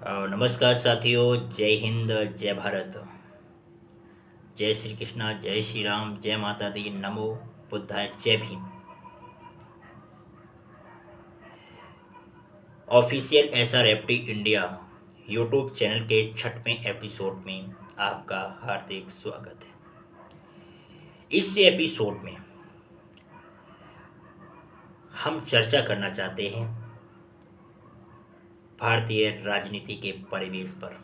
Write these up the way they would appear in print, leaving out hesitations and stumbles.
नमस्कार साथियों, जय हिंद, जय भारत, जय श्री कृष्णा, जय श्री राम, जय माता दी, नमो बुद्धाय, जय Bhim. Official SRFT India YouTube channel के 6वें एपिसोड में आपका हार्दिक स्वागत है। इस एपिसोड में हम चर्चा करना चाहते हैं भारतीय राजनीति के परिवेश पर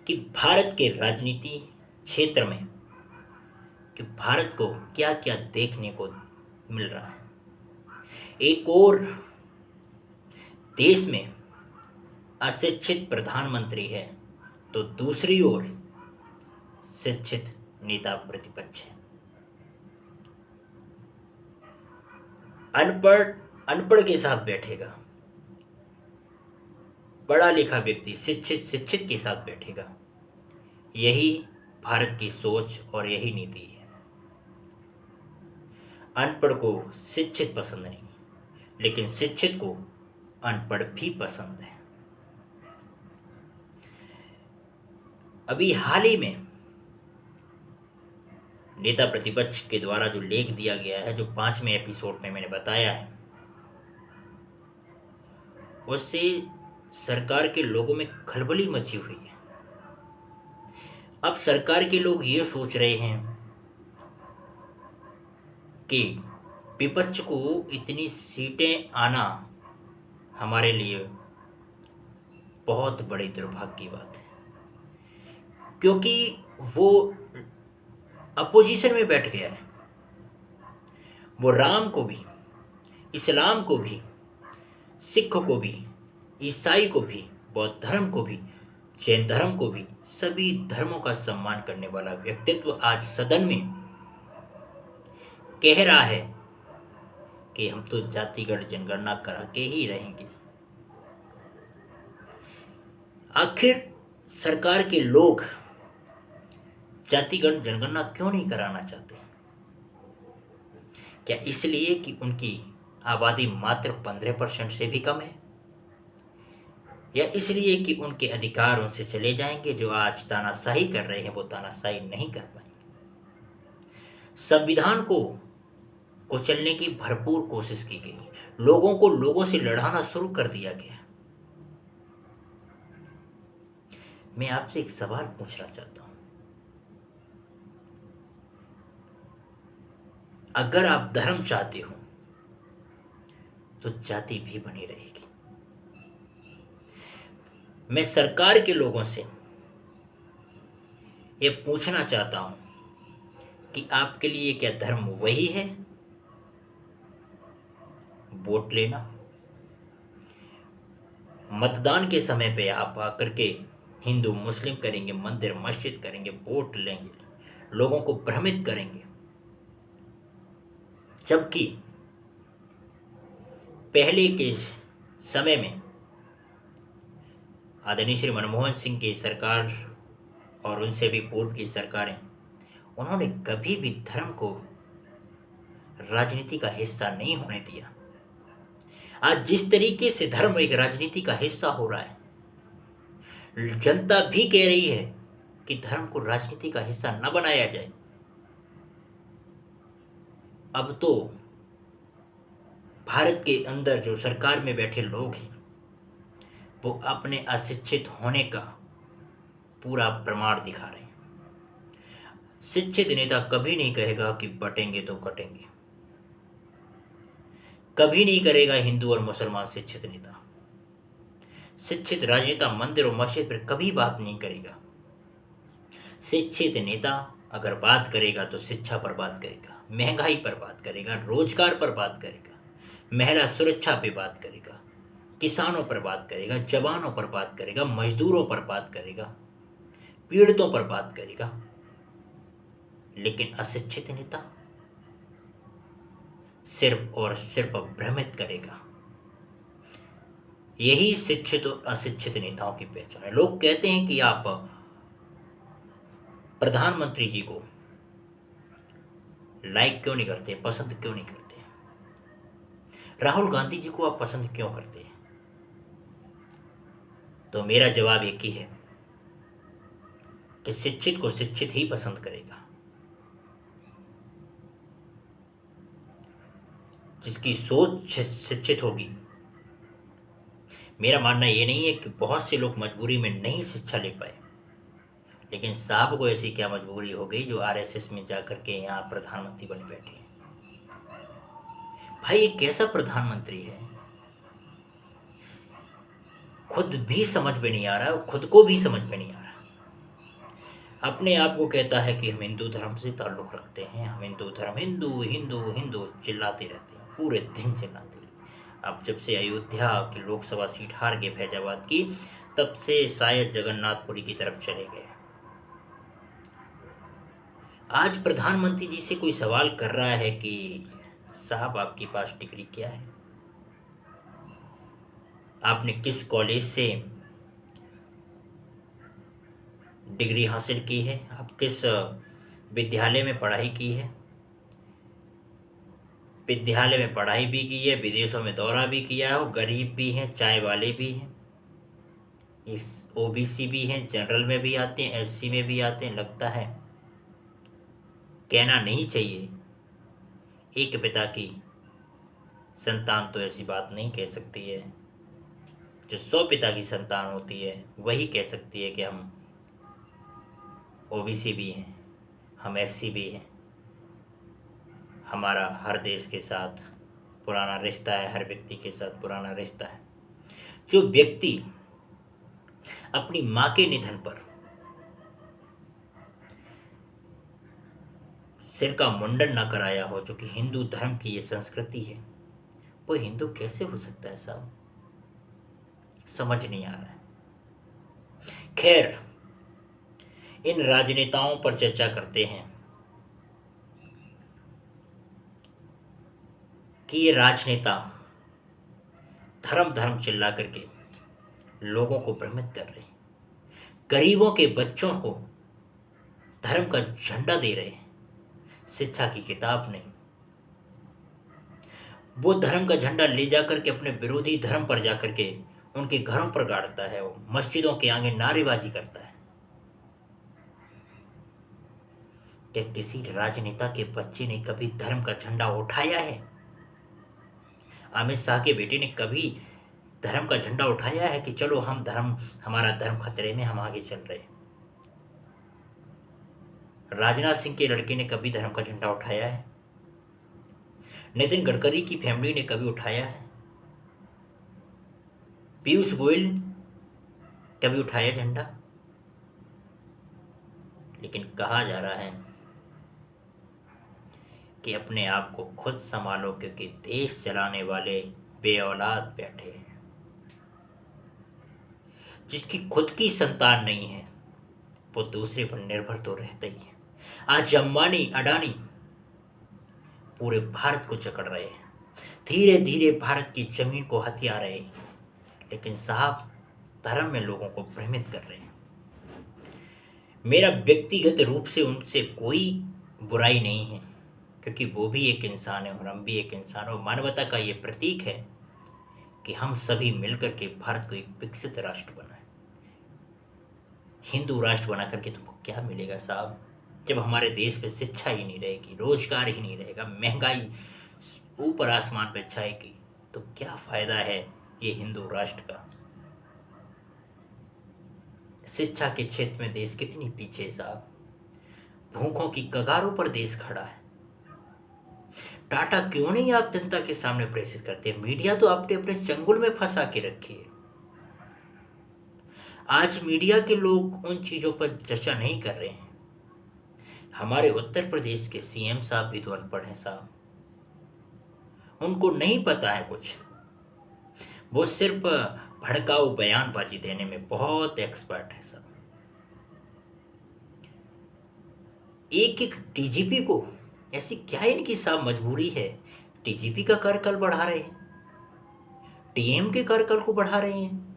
कि भारत के राजनीति क्षेत्र में कि भारत को क्या क्या देखने को मिल रहा है। एक और देश में अशिक्षित प्रधानमंत्री है तो दूसरी ओर शिक्षित नेता प्रतिपक्ष है। अनपढ़ अनपढ़ के साथ बैठेगा, पढ़ा लिखा व्यक्ति शिक्षित के साथ बैठेगा। यही भारत की सोच और यही नीति है। अनपढ़ को शिक्षित पसंद नहीं, लेकिन शिक्षित को अनपढ़ भी पसंद है। अभी हाल ही में नेता प्रतिपक्ष के द्वारा जो लेख दिया गया है, जो 5वें एपिसोड में मैंने बताया है, उससे सरकार के लोगों में खलबली मची हुई है। अब सरकार के लोग ये सोच रहे हैं कि विपक्ष को इतनी सीटें आना हमारे लिए बहुत बड़ी दुर्भाग्य की बात है, क्योंकि वो अपोजिशन में बैठ गया है। वो राम को भी, इस्लाम को भी, सिख को भी, ईसाई को भी, बौद्ध धर्म को भी, जैन धर्म को भी, सभी धर्मों का सम्मान करने वाला व्यक्तित्व आज सदन में कह रहा है कि हम तो जातिगत जनगणना करा के ही रहेंगे। आखिर सरकार के लोग जातिगत जनगणना क्यों नहीं कराना चाहते? क्या इसलिए कि उनकी आबादी मात्र 15% से भी कम है, या इसलिए कि उनके अधिकार उनसे चले जाएंगे? जो आज तानाशाही कर रहे हैं वो तानाशाही नहीं कर पाएंगे। संविधान को कुचलने की भरपूर कोशिश की गई, लोगों को लोगों से लड़ाना शुरू कर दिया गया। मैं आपसे एक सवाल पूछना चाहता हूं, अगर आप धर्म चाहते हो तो जाति भी बनी रहेगी। मैं सरकार के लोगों से यह पूछना चाहता हूं कि आपके लिए क्या धर्म वही है वोट लेना? मतदान के समय पे आप आकर के हिंदू मुस्लिम करेंगे, मंदिर मस्जिद करेंगे, वोट लेंगे, लोगों को भ्रमित करेंगे, जबकि पहले के समय में आदरणीय श्री मनमोहन सिंह की सरकार और उनसे भी पूर्व की सरकारें, उन्होंने कभी भी धर्म को राजनीति का हिस्सा नहीं होने दिया। आज जिस तरीके से धर्म एक राजनीति का हिस्सा हो रहा है, जनता भी कह रही है कि धर्म को राजनीति का हिस्सा न बनाया जाए। अब तो भारत के अंदर जो सरकार में बैठे लोग हैं वो अपने अशिक्षित होने का पूरा प्रमाण दिखा रहे हैं। शिक्षित नेता कभी नहीं कहेगा कि बटेंगे तो कटेंगे, कभी नहीं करेगा हिंदू और मुसलमान शिक्षित नेता। शिक्षित राजनेता मंदिर और मस्जिद पर कभी बात नहीं करेगा। शिक्षित नेता अगर बात करेगा तो शिक्षा पर बात करेगा, महंगाई पर बात करेगा, रोजगार पर बात करेगा, महिला सुरक्षा पे बात करेगा, किसानों पर बात करेगा, जवानों पर बात करेगा, मजदूरों पर बात करेगा, पीड़ितों पर बात करेगा। लेकिन अशिक्षित नेता सिर्फ और सिर्फ भ्रमित करेगा। यही शिक्षित और अशिक्षित नेताओं की पहचान है। लोग कहते हैं कि आप प्रधानमंत्री जी को लाइक क्यों नहीं करते, पसंद क्यों नहीं करते? राहुल गांधी जी को आप पसंद क्यों करते हैं? तो मेरा जवाब एक ही है कि शिक्षित को शिक्षित ही पसंद करेगा। जिसकी सोच शिक्षित होगी। मेरा मानना ये नहीं है कि बहुत से लोग मजबूरी में नहीं शिक्षा ले पाए, लेकिन साहब को ऐसी क्या मजबूरी हो गई जो आरएसएस में जाकर के यहाँ प्रधानमंत्री बने बैठे। भाई ये कैसा प्रधानमंत्री है, खुद भी समझ में नहीं आ रहा, खुद को भी समझ में नहीं आ रहा। अपने आप को कहता है कि हम हिंदू धर्म से ताल्लुक़ रखते हैं, हम हिंदू धर्म, हिंदू हिंदू हिंदू चिल्लाते रहते हैं, पूरे दिन चिल्लाते रहते हैं। अब जब से अयोध्या की लोकसभा सीट हार गए फैजाबाद की, तब से शायद जगन्नाथपुरी की तरफ चले गए। आज प्रधानमंत्री जी से कोई सवाल कर रहा है कि साहब आपके पास डिग्री क्या है, आपने किस कॉलेज से डिग्री हासिल की है, आप किस विद्यालय में पढ़ाई की है। विद्यालय में पढ़ाई भी की है, विदेशों में दौरा भी किया है, और गरीब भी हैं, चाय वाले भी हैं, इस ओबीसी भी हैं, जनरल में भी आते हैं, एससी में भी आते हैं। लगता है कहना नहीं चाहिए, एक पिता की संतान तो ऐसी बात नहीं कह सकती है, जो 100 पिता की संतान होती है वही कह सकती है कि हम ओबीसी भी हैं, हम एससी भी हैं। हमारा हर देश के साथ पुराना रिश्ता है, हर व्यक्ति के साथ पुराना रिश्ता है। जो व्यक्ति अपनी माँ के निधन पर सिर का मुंडन ना कराया हो, जो कि हिंदू धर्म की ये संस्कृति है, वो हिंदू कैसे हो सकता है साहब, समझ नहीं आ रहा है। खैर, इन राजनेताओं पर चर्चा करते हैं कि ये राजनेता धर्म धर्म चिल्ला करके लोगों को भ्रमित कर रहे हैं, गरीबों के बच्चों को धर्म का झंडा दे रहे हैं, शिक्षा की किताब नहीं। वो धर्म का झंडा ले जाकर के अपने विरोधी धर्म पर जाकर के उनके घरों पर गाड़ता है, वो मस्जिदों के आगे नारेबाजी करता है। क्या किसी राजनेता के बच्चे ने कभी धर्म का झंडा उठाया है? अमित शाह के बेटे ने कभी धर्म का झंडा उठाया है कि चलो हमारा धर्म खतरे में, हम आगे चल रहे हैं? राजनाथ सिंह के लड़के ने कभी धर्म का झंडा उठाया है? नितिन गडकरी की फैमिली ने कभी उठाया है? पीयूष गोयल कभी उठाया झंडा? लेकिन कहा जा रहा है कि अपने आप को खुद संभालो, क्योंकि देश चलाने वाले बेऔलाद बैठे हैं। जिसकी खुद की संतान नहीं है वो दूसरे पर निर्भर तो रहता ही है। आज अंबानी अडानी पूरे भारत को जकड़ रहे हैं, धीरे धीरे भारत की जमीन को हथिया रहे हैं, लेकिन साहब धर्म में लोगों को भ्रमित कर रहे हैं। मेरा व्यक्तिगत रूप से उनसे कोई बुराई नहीं है, क्योंकि वो भी एक इंसान है और हम भी एक इंसान, और मानवता का ये प्रतीक है कि हम सभी मिलकर के भारत को एक विकसित राष्ट्र बनाएं। हिंदू राष्ट्र बना करके तुमको क्या मिलेगा साहब, जब हमारे देश में शिक्षा ही नहीं रहेगी, रोजगार ही नहीं रहेगा, महंगाई ऊपर आसमान पे छाएगी, तो क्या फायदा है ये हिंदू राष्ट्र का। शिक्षा के क्षेत्र में देश कितनी पीछे है साहब, भूखों की कगारों पर देश खड़ा है। टाटा क्यों नहीं आप जनता के सामने प्रेषित करते हैं? मीडिया तो आपने अपने चंगुल में फंसा के रखी है। आज मीडिया के लोग उन चीजों पर चर्चा नहीं कर रहे हैं। हमारे उत्तर प्रदेश के सीएम साहब भी तो अनपढ़ हैं साहब, उनको नहीं पता है कुछ, वो सिर्फ भड़काऊ बयानबाजी देने में बहुत एक्सपर्ट है साहब। एक एक डीजीपी को ऐसी क्या इनकी साहब मजबूरी है, डीजीपी का कार्यकाल बढ़ा रहे हैं, टीएम के कार्यकाल को बढ़ा रहे हैं।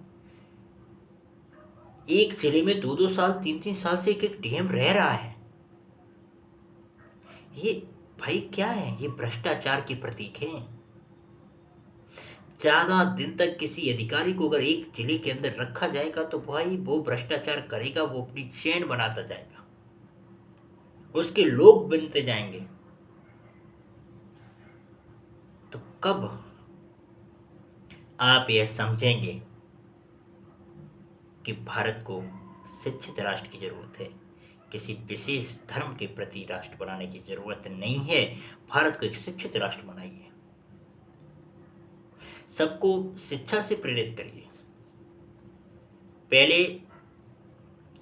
एक जिले में 2-2 साल 3-3 साल से एक एक डीएम रह रहा है। ये भाई क्या है, ये भ्रष्टाचार के प्रतीक हैं। ज़्यादा दिन तक किसी अधिकारी को अगर एक जिले के अंदर रखा जाएगा तो भाई वो भ्रष्टाचार करेगा, वो अपनी चेन बनाता जाएगा, उसके लोग बनते जाएंगे। तो कब आप यह समझेंगे कि भारत को शिक्षित राष्ट्र की जरूरत है, किसी विशेष धर्म के प्रति राष्ट्र बनाने की जरूरत नहीं है। भारत को एक शिक्षित राष्ट्र बनाइए, सबको शिक्षा से प्रेरित करिए। पहले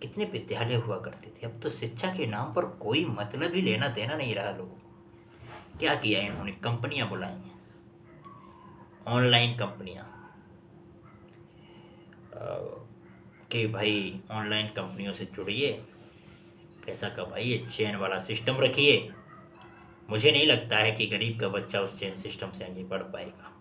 कितने विद्यालय हुआ करते थे, अब तो शिक्षा के नाम पर कोई मतलब ही लेना देना नहीं रहा लोगों को। क्या किया इन्होंने, कंपनियां बुलाई हैं, ऑनलाइन कंपनियां, कि भाई ऑनलाइन कंपनियों से जुड़िए, पैसा कमाइए, चेन वाला सिस्टम रखिए। मुझे नहीं लगता है कि गरीब का बच्चा उस चेन सिस्टम से आगे बढ़ पाएगा।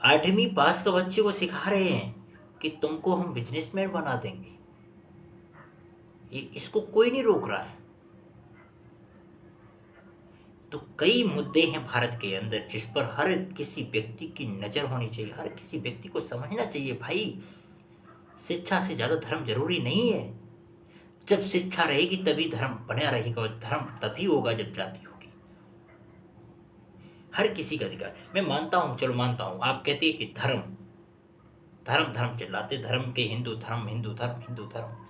8वीं पास का बच्चे को सिखा रहे हैं कि तुमको हम बिजनेसमैन बना देंगे, इसको कोई नहीं रोक रहा है। तो कई मुद्दे हैं भारत के अंदर जिस पर हर किसी व्यक्ति की नजर होनी चाहिए, हर किसी व्यक्ति को समझना चाहिए भाई शिक्षा से ज्यादा धर्म जरूरी नहीं है। जब शिक्षा रहेगी तभी धर्म बना रहेगा, और धर्म तभी होगा जब जाति होगी। हर किसी का अधिकार, मैं मानता हूं, चलो मानता हूं, आप कहते हैं कि धर्म धर्म धर्म चिल्लाते, धर्म के हिंदू धर्म, हिंदू धर्म, हिंदू धर्म।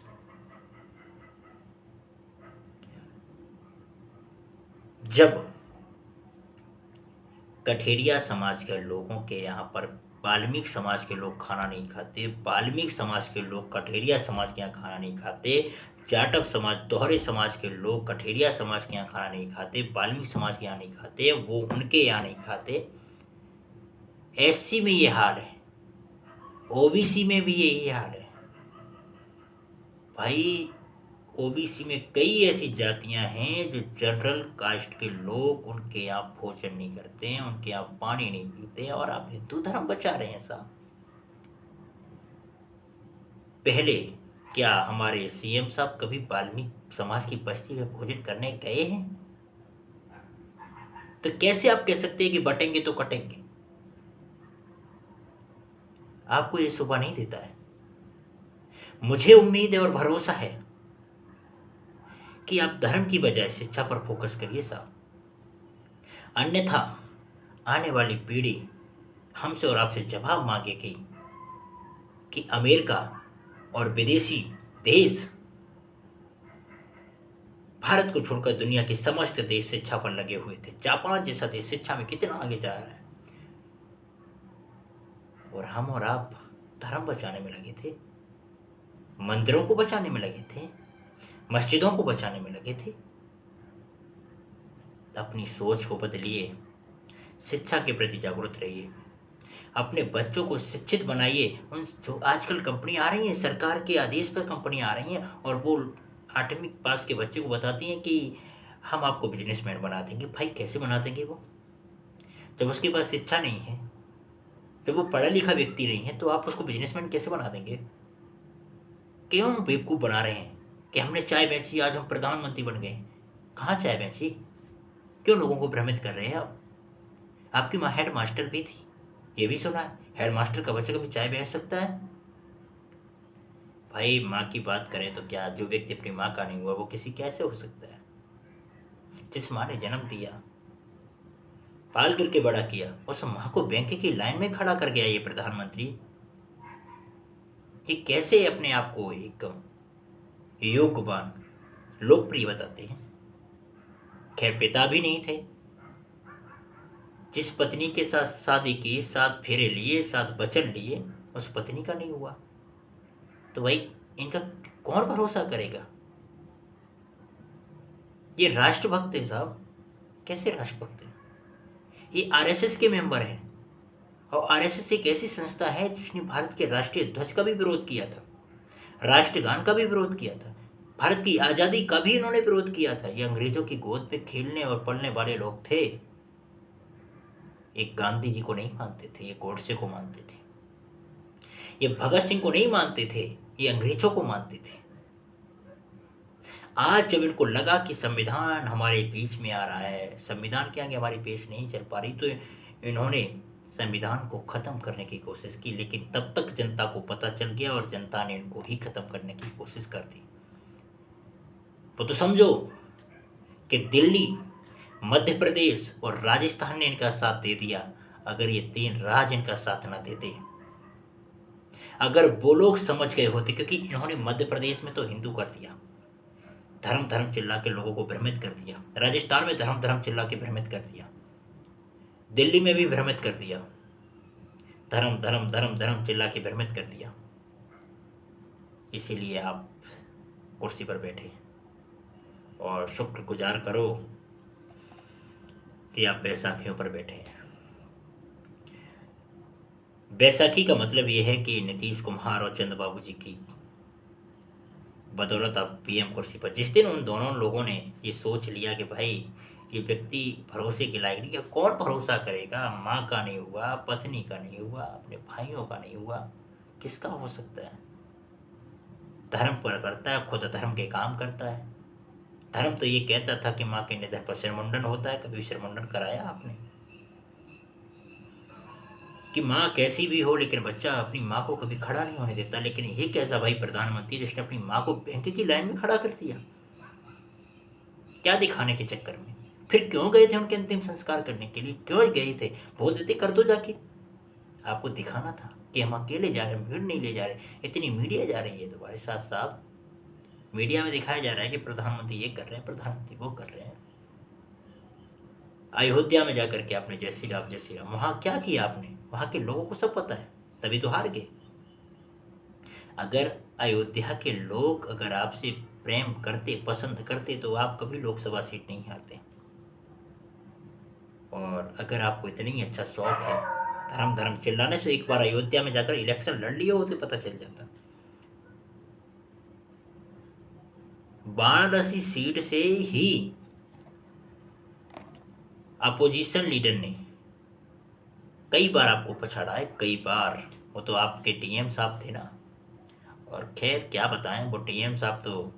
जब कठेरिया समाज के लोगों के यहाँ पर वाल्मीकि समाज के लोग खाना नहीं खाते, वाल्मीकि समाज के लोग कठेरिया समाज के यहाँ खाना नहीं खाते, जाटव समाज, दोहरे समाज के लोग कठेरिया समाज के यहाँ खाना नहीं खाते, वाल्मीकि समाज के यहाँ नहीं खाते, वो उनके यहाँ नहीं खाते। एससी में ये हाल है, ओबीसी में भी यही हाल है। भाई ओबीसी में कई ऐसी जातियां हैं जो जनरल कास्ट के लोग उनके यहाँ भोजन नहीं करते हैं, उनके यहाँ पानी नहीं पीते हैं, और आप हिंदू धर्म बचा रहे हैं साहब। पहले क्या हमारे सीएम साहब कभी वाल्मीकि समाज की बस्ती में भोजन करने गए हैं? तो कैसे आप कह सकते हैं कि बटेंगे तो कटेंगे? आपको ये शोभा नहीं देता है। मुझे उम्मीद है और भरोसा है कि आप धर्म की बजाय शिक्षा पर फोकस करिए साहब, अन्यथा आने वाली पीढ़ी हमसे और आपसे जवाब मांगेगी कि अमेरिका और विदेशी देश भारत को छोड़कर दुनिया के समस्त देश शिक्षा पर लगे हुए थे। जापान जैसा देश शिक्षा में कितना आगे जा रहा है, और हम और आप धर्म बचाने में लगे थे, मंदिरों को बचाने में लगे थे, मस्जिदों को बचाने में लगे थे। अपनी सोच को बदलिए, शिक्षा के प्रति जागरूक रहिए, अपने बच्चों को शिक्षित बनाइए। उन जो आजकल कंपनी आ रही हैं, सरकार के आदेश पर कंपनी आ रही हैं, और वो 8वीं पास के बच्चे को बताती हैं कि हम आपको बिजनेसमैन बना देंगे। भाई कैसे बना देंगे वो, जब उसके पास शिक्षा नहीं है, जब वो पढ़ा लिखा व्यक्ति नहीं है, तो आप उसको बिजनेसमैन कैसे बना देंगे? क्यों बेवकूफ़ बना रहे हैं कि हमने चाय बेची, आज हम प्रधानमंत्री बन गए? कहाँ चाय बेची? क्यों लोगों को भ्रमित कर रहे हैं आप? आपकी माँ हेड मास्टर भी थी, ये भी सुना है, हेड मास्टर का बच्चा कभी चाय बेच सकता है? भाई माँ की बात करें तो क्या जो व्यक्ति अपनी माँ का नहीं हुआ वो किसी कैसे हो सकता है? जिस माँ ने जन्म दिया, पाल करके बड़ा किया, उस माँ को बैंक की लाइन में खड़ा कर गया ये प्रधानमंत्री, ये कैसे अपने आप को एक योग्यवान लोकप्रिय बताते हैं? खैर पिता भी नहीं थे, जिस पत्नी के साथ शादी की, 7 फेरे लिए, 7 वचन लिए, उस पत्नी का नहीं हुआ, तो भाई इनका कौन भरोसा करेगा? ये राष्ट्रभक्त है साहब, कैसे राष्ट्रभक्त है? ये आरएसएस के मेंबर हैं, और आरएसएस एक ऐसी संस्था है जिसने भारत के राष्ट्रीय ध्वज का भी विरोध किया था, राष्ट्रगान का भी विरोध किया था, भारत की आज़ादी का भी इन्होंने विरोध किया था। ये अंग्रेजों की गोद पे खेलने और पलने वाले लोग थे। एक गांधी जी को नहीं मानते थे, ये गोडसे को मानते थे, ये भगत सिंह को नहीं मानते थे, ये अंग्रेजों को मानते थे। आज जब इनको लगा कि संविधान हमारे बीच में आ रहा है, संविधान के आगे हमारी पेश नहीं चल पा रही, तो इन्होंने संविधान को ख़त्म करने की कोशिश की, लेकिन तब तक जनता को पता चल गया और जनता ने इनको ही ख़त्म करने की कोशिश कर दी। वो तो समझो कि दिल्ली, मध्य प्रदेश और राजस्थान ने इनका साथ दे दिया। अगर ये 3 राज्य इनका साथ ना देते, अगर वो लोग समझ गए होते, क्योंकि इन्होंने मध्य प्रदेश में तो हिंदू कर दिया, धर्म धर्म चिल्ला के लोगों को भ्रमित कर दिया, राजस्थान में धर्म धर्म चिल्ला के भ्रमित कर दिया, दिल्ली में भी भ्रमित कर दिया, धर्म धर्म धर्म धर्म चिल्ला के भ्रमित कर दिया। इसीलिए आप कुर्सी पर बैठे और शुक्रगुजार करो कि आप बैसाखियों पर बैठे हैं। बैसाखी का मतलब ये है कि नीतीश कुमार और चंद्रबाबू जी की बदौलत आप पीएम कुर्सी पर। जिस दिन उन दोनों लोगों ने ये सोच लिया कि भाई ये व्यक्ति भरोसे के लायक नहीं, कौन भरोसा करेगा, माँ का नहीं हुआ, पत्नी का नहीं हुआ, अपने भाइयों का नहीं हुआ, किसका हो सकता है। धर्म पर करता है, खुद धर्म के काम करता है। धर्म तो ये कहता था कि माँ के निधन पर सिरमुंडन होता है, कभी सिरमुंडन कराया आपने? कि माँ कैसी भी हो लेकिन बच्चा अपनी माँ को कभी खड़ा नहीं होने देता। लेकिन ये कैसा भाई प्रधानमंत्री जिसने अपनी माँ को बैंक की लाइन में खड़ा कर दिया, क्या दिखाने के चक्कर में? फिर क्यों गए थे उनके अंतिम संस्कार करने के लिए? क्यों गए थे? बोल देते कर दो जाके। आपको दिखाना था कि हम अकेले जा रहे हैं, भीड़ नहीं ले जा रहे। इतनी मीडिया जा रही है तुम्हारे साथ साहब, मीडिया में दिखाया जा रहा है कि प्रधानमंत्री ये कर रहे हैं, प्रधानमंत्री वो कर रहे हैं। अयोध्या में जाकर के आपने जय श्री राम जय श्री राम, वहाँ क्या किया आपने? वहाँ के लोगों को सब पता है, तभी तो हार गए। अगर अयोध्या के लोग अगर आपसे प्रेम करते, पसंद करते, तो आप कभी लोकसभा सीट नहीं हारते। और अगर आपको इतनी ही अच्छा शौक है धर्म धर्म चिल्लाने से, एक बार अयोध्या में जाकर इलेक्शन लड़ लिए होते, पता चल जाता। वाराणसी सीट से ही अपोजिशन लीडर ने कई बार आपको पछाड़ा है, कई बार। वो तो आपके डीएम साहब थे ना। और खैर क्या बताएं, वो डीएम साहब तो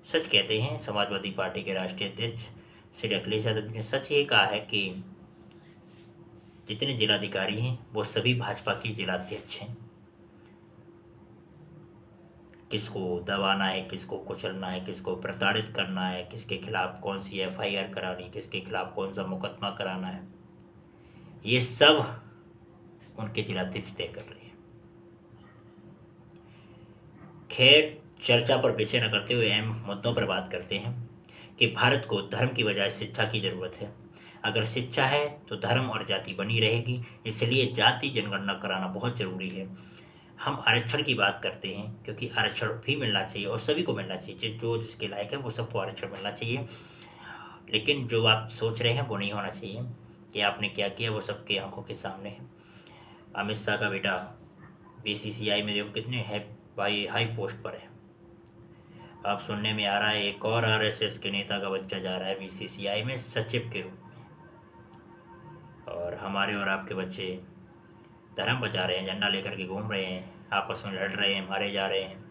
सच कहते हैं। समाजवादी पार्टी के राष्ट्रीय अध्यक्ष श्री अखिलेश यादव ने सच ये कहा है कि जितने जिलाधिकारी हैं वो सभी भाजपा के जिलाध्यक्ष हैं। किसको दबाना है, किसको कुचलना है, किसको प्रताड़ित करना है, किसके खिलाफ कौन सी एफआईआर करानी, किसके खिलाफ कौन सा मुकदमा कराना है, ये सब उनके जिलाध्यक्ष तय कर रहे हैं। खैर चर्चा पर विषय न करते हुए अहम मुद्दों पर बात करते हैं कि भारत को धर्म की बजाय शिक्षा की ज़रूरत है। अगर शिक्षा है तो धर्म और जाति बनी रहेगी, इसलिए जाति जनगणना कराना बहुत ज़रूरी है। हम आरक्षण की बात करते हैं क्योंकि आरक्षण भी मिलना चाहिए और सभी को मिलना चाहिए, जो जिसके लायक है वो सबको आरक्षण मिलना चाहिए। लेकिन जो आप सोच रहे हैं वो नहीं होना चाहिए कि आपने क्या किया, वो सबके आंखों के सामने है। अमित शाह का बेटा बीसीसीआई में देखो कितने है भाई, हाई पोस्ट पर है। अब सुनने में आ रहा है एक और आरएसएस के नेता का बच्चा जा रहा है बीसीसीआई में सचिव के रूप में। और हमारे और आपके बच्चे धर्म बचा रहे हैं, झंडा लेकर के घूम रहे हैं, आपस में लड़ रहे हैं, मारे जा रहे हैं।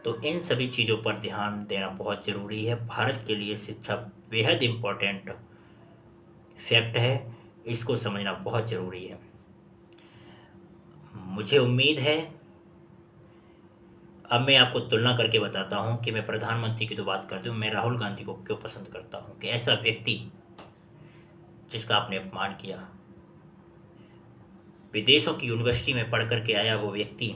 तो इन सभी चीज़ों पर ध्यान देना बहुत ज़रूरी है। भारत के लिए शिक्षा बेहद इम्पोर्टेंट फैक्ट है, इसको समझना बहुत ज़रूरी है। मुझे उम्मीद है, अब मैं आपको तुलना करके बताता हूँ कि मैं प्रधानमंत्री की तो बात करती हूँ, मैं राहुल गांधी को क्यों पसंद करता हूँ कि ऐसा व्यक्ति जिसका आपने अपमान किया, विदेशों की यूनिवर्सिटी में पढ़ करके आया वो व्यक्ति,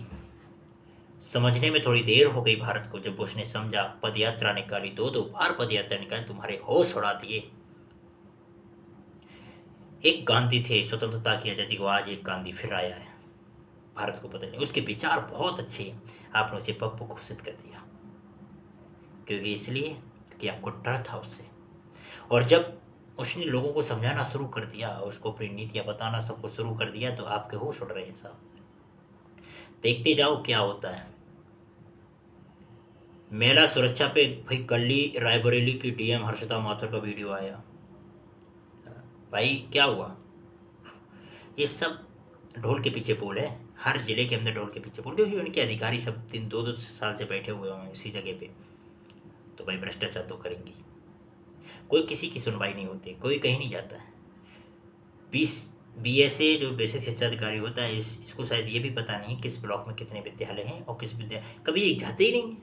समझने में थोड़ी देर हो गई भारत को, जब उसने समझा, पदयात्रा निकाली, 2-2 बार पदयात्रा निकाली, तुम्हारे होश उड़ा दिए। एक गांधी थे स्वतंत्रता की आज़ादी को, आज एक गांधी फिर आया है, भारत को पता नहीं। उसके विचार बहुत अच्छे हैं, आपने उसे पप्पू घोषित कर दिया। क्योंकि इसलिए कि आपको डर था उससे। और जब उसने लोगों को समझाना शुरू कर दिया, उसको अपनी नीतियाँ बताना सबको शुरू कर दिया, तो आपके होश उड़ रहे हैं साहब। देखते जाओ क्या होता है। महिला सुरक्षा पे भाई कल्ली रायबरेली की डीएम हर्षिता माथुर का वीडियो आया, भाई क्या हुआ? ये सब ढोल के पीछे बोल है, हर जिले के अंदर ढोल के पीछे बोल, क्योंकि उनके अधिकारी सब 3-2 साल से बैठे हुए हैं इसी जगह पे। तो भाई भ्रष्टाचार तो करेंगी, कोई किसी की सुनवाई नहीं होती, कोई कहीं नहीं जाता है। बीस बीएसए जो बेसिक शिक्षा अधिकारी होता है इसको शायद ये भी पता नहीं किस ब्लॉक में कितने विद्यालय हैं और किस विद्यालय कभी ये जाते ही नहीं।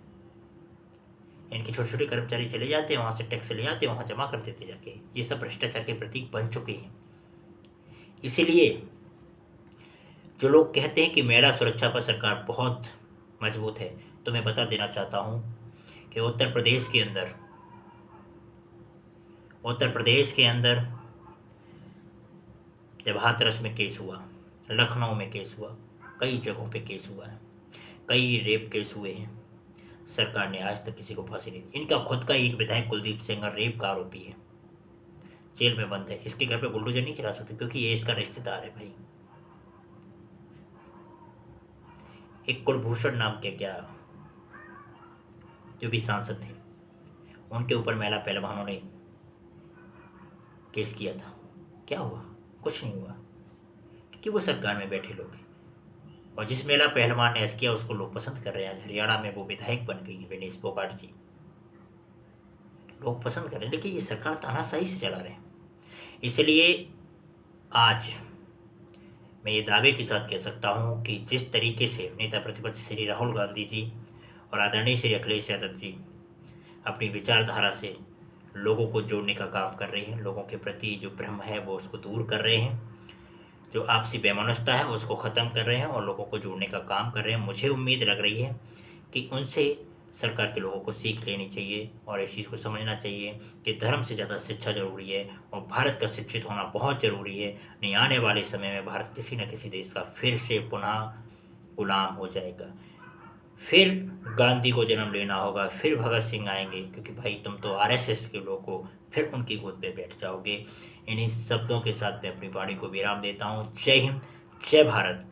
इनके छोटे छोटे कर्मचारी चले जाते हैं, वहाँ से टैक्स ले आते हैं, वहाँ जमा कर देते जाके। ये सब भ्रष्टाचार के प्रतीक बन चुके हैं। इसीलिए जो लोग कहते हैं कि महिला सुरक्षा पर सरकार बहुत मजबूत है, तो मैं बता देना चाहता हूँ कि उत्तर प्रदेश के अंदर जब हाथरस में केस हुआ, लखनऊ में केस हुआ, कई जगहों पे केस हुआ है, कई रेप केस हुए हैं, सरकार ने आज तक किसी को फांसी नहीं दी। इनका खुद का एक विधायक कुलदीप सेंगर रेप का आरोपी है, जेल में बंद है। इसके घर पे बुलडोजर नहीं चला सकते क्योंकि ये इसका रिश्तेदार है भाई। एक कुलभूषण नाम के क्या जो भी सांसद थे, उनके ऊपर महिला पहलवानों ने केस किया था। क्या हुआ? कुछ नहीं हुआ, क्योंकि वो सरकार में बैठे लोग हैं। और जिस महिला पहलवान ने ऐसा किया उसको लोग पसंद कर रहे हैं। आज हरियाणा में वो विधायक बन गई है, विनेश फोगाट जी, लोग पसंद कर रहे हैं। लेकिन ये सरकार तानाशाही से चला रहे हैं। इसलिए आज मैं ये दावे के साथ कह सकता हूँ कि जिस तरीके से नेता प्रतिपक्ष श्री राहुल गांधी जी और आदरणीय श्री अखिलेश यादव जी अपनी विचारधारा से लोगों को जोड़ने का काम कर रहे हैं, लोगों के प्रति जो भ्रम है वो उसको दूर कर रहे हैं, जो आपसी बेमनस्ता है उसको ख़त्म कर रहे हैं और लोगों को जोड़ने का काम कर रहे हैं। मुझे उम्मीद लग रही है कि उनसे सरकार के लोगों को सीख लेनी चाहिए और इस चीज़ को समझना चाहिए कि धर्म से ज़्यादा शिक्षा ज़रूरी है और भारत का शिक्षित होना बहुत ज़रूरी है। नहीं आने वाले समय में भारत किसी न किसी देश का फिर से पुनः गुलाम हो जाएगा। फिर गांधी को जन्म लेना होगा, फिर भगत सिंह आएंगे, क्योंकि भाई तुम तो आरएसएस के लोग हो, फिर उनकी गोद पे बैठ जाओगे। इन्हीं शब्दों के साथ मैं अपनी वाणी को विराम देता हूँ। जय हिंद, जय भारत।